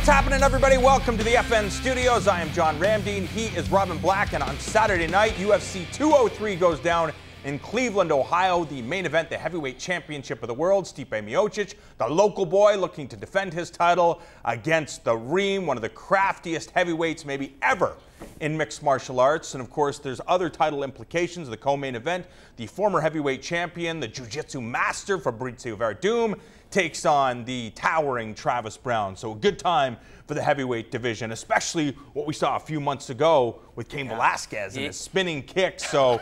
What's happening, everybody? Welcome to the FN Studios. I am John Ramdeen. He is Robin Black, and on Saturday night, UFC 203 goes down in Cleveland, Ohio. The main event, the heavyweight championship of the world. Stipe Miocic, the local boy, looking to defend his title against the Reem, one of the craftiest heavyweights maybe ever in mixed martial arts. And of course, there's other title implications. The co-main event, the former heavyweight champion, the jiu-jitsu master, Fabricio Werdum, takes on the towering Travis Browne. So a good time for the heavyweight division, especially what we saw a few months ago with Cain Velasquez and his spinning kicks. So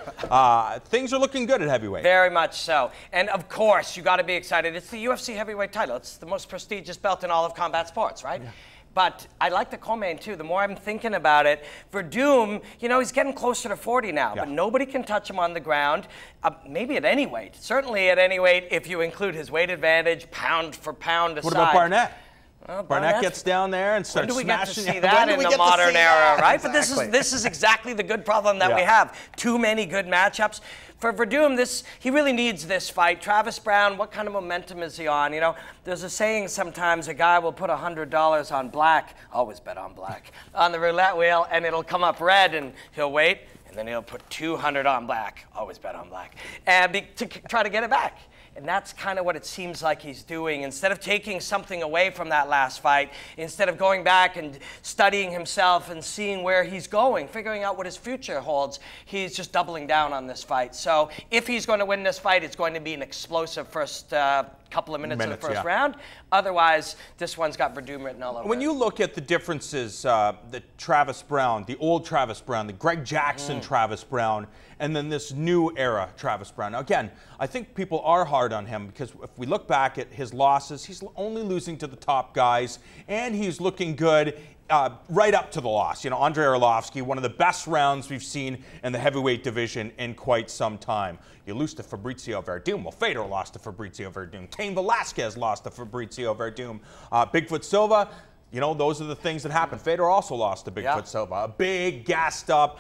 things are looking good at heavyweight. Very much so. And of course, you got to be excited. It's the UFC heavyweight title. It's the most prestigious belt in all of combat sports, right? Yeah. But I like the co-main too. The more I'm thinking about it, Werdum, you know, he's getting closer to 40 now, but nobody can touch him on the ground. Maybe at any weight. Certainly at any weight, if you include his weight advantage, pound for pound aside. What about Barnett? Well, Barnett gets down there and starts smashing. When do we get to see that in the modern era, right? Exactly. But this is exactly the good problem that we have. Too many good matchups. For Werdum, he really needs this fight. Travis Browne, what kind of momentum is he on? You know, there's a saying sometimes a guy will put $100 on black, always bet on black, on the roulette wheel, and it'll come up red, and he'll wait, and then he'll put 200 on black, always bet on black, and to try to get it back. And that's kind of what it seems like he's doing. Instead of taking something away from that last fight, instead of going back and studying himself and seeing where he's going, figuring out what his future holds, he's just doubling down on this fight. So if he's going to win this fight, it's going to be an explosive first couple of minutes of the first round. Otherwise, this one's got Werdum written all over When you look at the differences, the Travis Browne, the old Travis Browne, the Greg Jackson Travis Browne, and then this new era Travis Browne. Now, again, I think people are hard on him because if we look back at his losses, he's only losing to the top guys, and he's looking good right up to the loss. You know, Andrei Arlovsky, one of the best rounds we've seen in the heavyweight division in quite some time. You lose to Fabricio Werdum. Well, Fedor lost to Fabricio Werdum. Cain Velasquez lost to Fabricio Werdum. Bigfoot Silva, you know, those are the things that happen. Fedor also lost to Bigfoot Silva. A big, gassed up,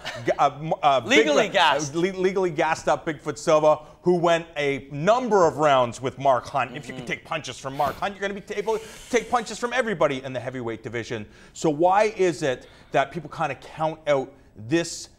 legally gassed up Bigfoot Silva, who went a number of rounds with Mark Hunt. If you can take punches from Mark Hunt, you're going to be able to take punches from everybody in the heavyweight division. So why is it that people kind of count out this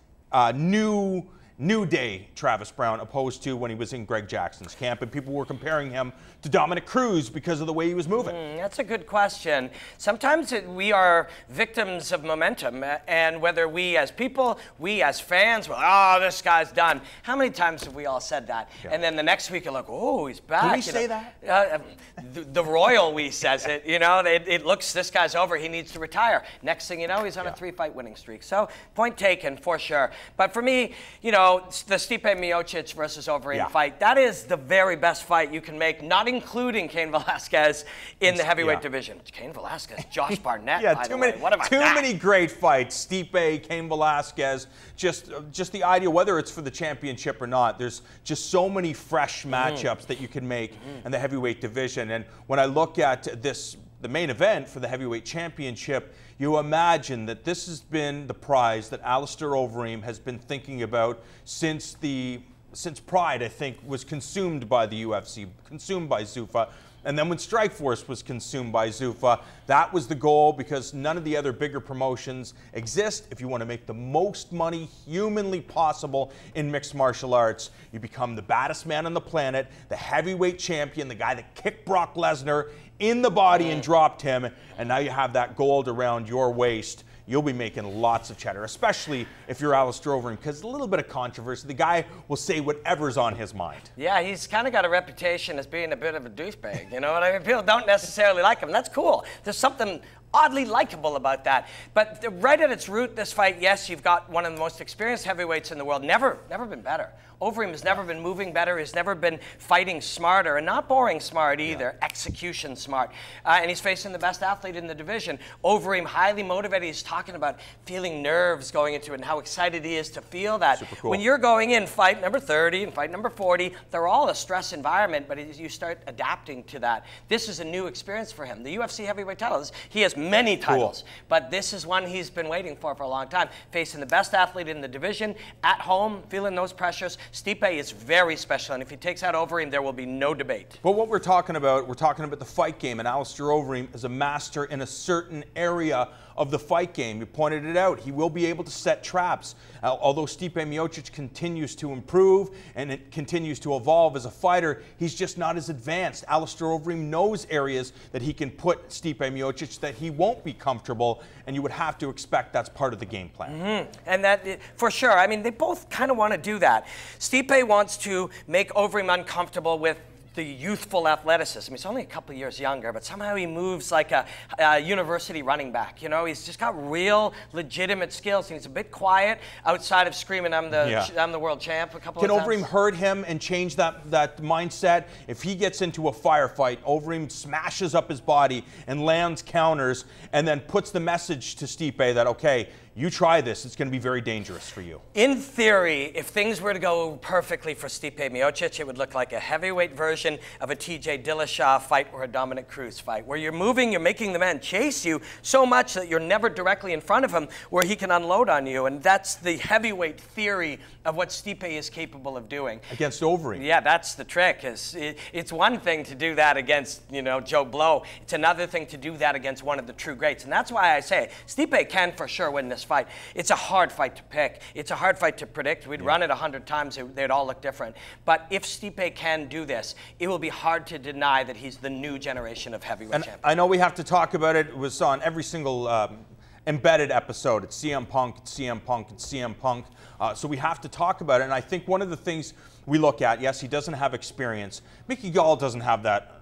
new day Travis Browne opposed to when he was in Greg Jackson's camp, and people were comparing him to Dominic Cruz because of the way he was moving? That's a good question. Sometimes we are victims of momentum, and whether we as people, we as fans, well, oh, this guy's done. How many times have we all said that? And then the next week you're like, oh, he's back. Do we say that? The royal we says it, you know, it looks, this guy's over, he needs to retire. Next thing you know, he's on a 3-fight winning streak. So point taken for sure. But for me, you know, the Stipe Miocic versus Overeem fight, that is the very best fight you can make, not including Cain Velasquez in the heavyweight division. Cain Velasquez, Josh Barnett, by the way. What about too many great fights. Stipe, Cain Velasquez, just the idea, whether it's for the championship or not, there's just so many fresh matchups that you can make in the heavyweight division. And when I look at the main event for the heavyweight championship, you imagine that this has been the prize that Alistair Overeem has been thinking about since Pride, I think, was consumed by the UFC, consumed by Zuffa. And then when Strikeforce was consumed by Zuffa, that was the goal, because none of the other bigger promotions exist. If you want to make the most money humanly possible in mixed martial arts, you become the baddest man on the planet, the heavyweight champion, the guy that kicked Brock Lesnar in the body and dropped him, and now you have that gold around your waist. You'll be making lots of cheddar, especially if you're Alistair Overeem, because a little bit of controversy. The guy will say whatever's on his mind. Yeah, he's kind of got a reputation as being a bit of a douchebag, you know what I mean? People don't necessarily like him. That's cool. There's something oddly likable about that. But right at its root, this fight, yes, you've got one of the most experienced heavyweights in the world. Never been better. Overeem has never been moving better. He's never been fighting smarter, and not boring smart either. Execution smart. And he's facing the best athlete in the division. Overeem, highly motivated. He's talking about feeling nerves going into it and how excited he is to feel that. Super cool. When you're going in fight number 30 and fight number 40, they're all a stress environment, but you start adapting to that. This is a new experience for him. The UFC heavyweight title, he has many titles, but this is one he's been waiting for a long time. Facing the best athlete in the division, at home, feeling those pressures. Stipe is very special, and if he takes out Overeem, there will be no debate. But what we're talking about the fight game, and Alistair Overeem is a master in a certain area of the fight game. You pointed it out. He will be able to set traps. Although Stipe Miocic continues to improve and it continues to evolve as a fighter, he's just not as advanced. Alistair Overeem knows areas that he can put Stipe Miocic that he won't be comfortable, and you would have to expect that's part of the game plan. And that, for sure, I mean, they both kind of want to do that. Stipe wants to make Overeem uncomfortable with the youthful athleticism. He's only a couple of years younger, but somehow he moves like a university running back. You know, he's just got real, legitimate skills. And he's a bit quiet outside of screaming, I'm the world champ a couple of times. Can Overeem hurt him and change that mindset? If he gets into a firefight, Overeem smashes up his body and lands counters and then puts the message to Stipe that, okay, you try this, it's going to be very dangerous for you. In theory, if things were to go perfectly for Stipe Miocic, it would look like a heavyweight version of a TJ Dillashaw fight or a Dominic Cruz fight, where you're moving, you're making the man chase you so much that you're never directly in front of him where he can unload on you. And that's the heavyweight theory of what Stipe is capable of doing. Against Overeem. Yeah, that's the trick. It's one thing to do that against, you know, Joe Blow. It's another thing to do that against one of the true greats. And that's why I say Stipe can for sure win this fight. It's a hard fight to pick. It's a hard fight to predict. We'd run it 100 times, they'd all look different. But if Stipe can do this, it will be hard to deny that he's the new generation of heavyweight champion. I know we have to talk about it. It was on every single embedded episode. It's CM Punk, it's CM Punk, it's CM Punk. So we have to talk about it. And I think one of the things we look at, yes, he doesn't have experience. Mickey Gall doesn't have that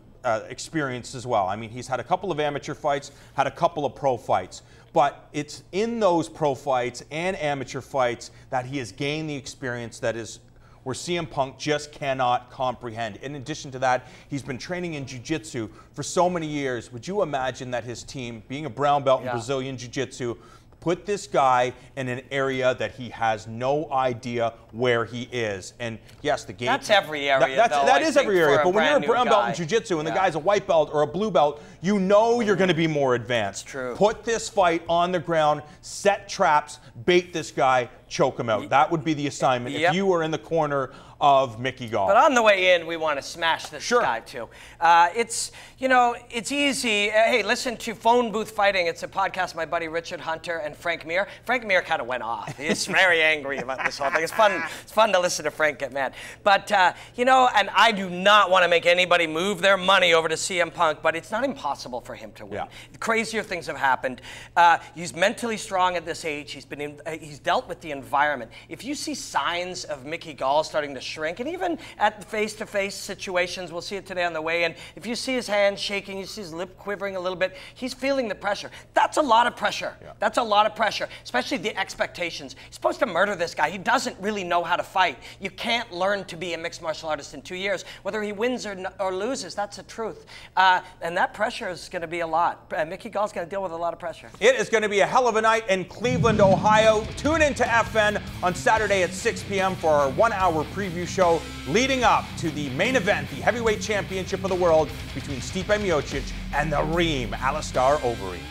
experience as well. I mean, he's had a couple of amateur fights, had a couple of pro fights. But it's in those pro fights and amateur fights that he has gained the experience that is where CM Punk just cannot comprehend. In addition to that, he's been training in jiu-jitsu for so many years. Would you imagine that his team, being a brown belt in Brazilian jiu-jitsu, put this guy in an area that he has no idea where he is? And yes, the game... That's every area, that is every area. But when you're a brown belt in jiu-jitsu and the guy's a white belt or a blue belt, you know you're going to be more advanced. True. Put this fight on the ground, set traps, bait this guy, choke him out. That would be the assignment if you were in the corner of Mickey Gall. But on the way in, we want to smash this guy too. It's, you know, it's easy. Hey, listen to Phone Booth Fighting. It's a podcast my buddy Richard Hunter and Frank Mir. Frank Mir kind of went off. He's very angry about this whole thing. It's fun to listen to Frank get mad. But, you know, and I do not want to make anybody move their money over to CM Punk, but it's not impossible for him to win. Crazier things have happened. He's mentally strong at this age. He's dealt with the environment. If you see signs of Mickey Gall starting to shrink, and even at face-to-face situations, we'll see it today on the way in, if you see his hands shaking, you see his lip quivering a little bit, he's feeling the pressure. That's a lot of pressure. That's a lot of pressure, especially the expectations. He's supposed to murder this guy. He doesn't really know how to fight. You can't learn to be a mixed martial artist in 2 years. Whether he wins or loses, that's the truth. And that pressure is going to be a lot. Mickey Gall's going to deal with a lot of pressure. It is going to be a hell of a night in Cleveland, Ohio. Tune in to FN on Saturday at 6 p.m. for our 1-hour preview show leading up to the main event, the heavyweight championship of the world between Stipe Miocic and the Reem, Alistair Overeem.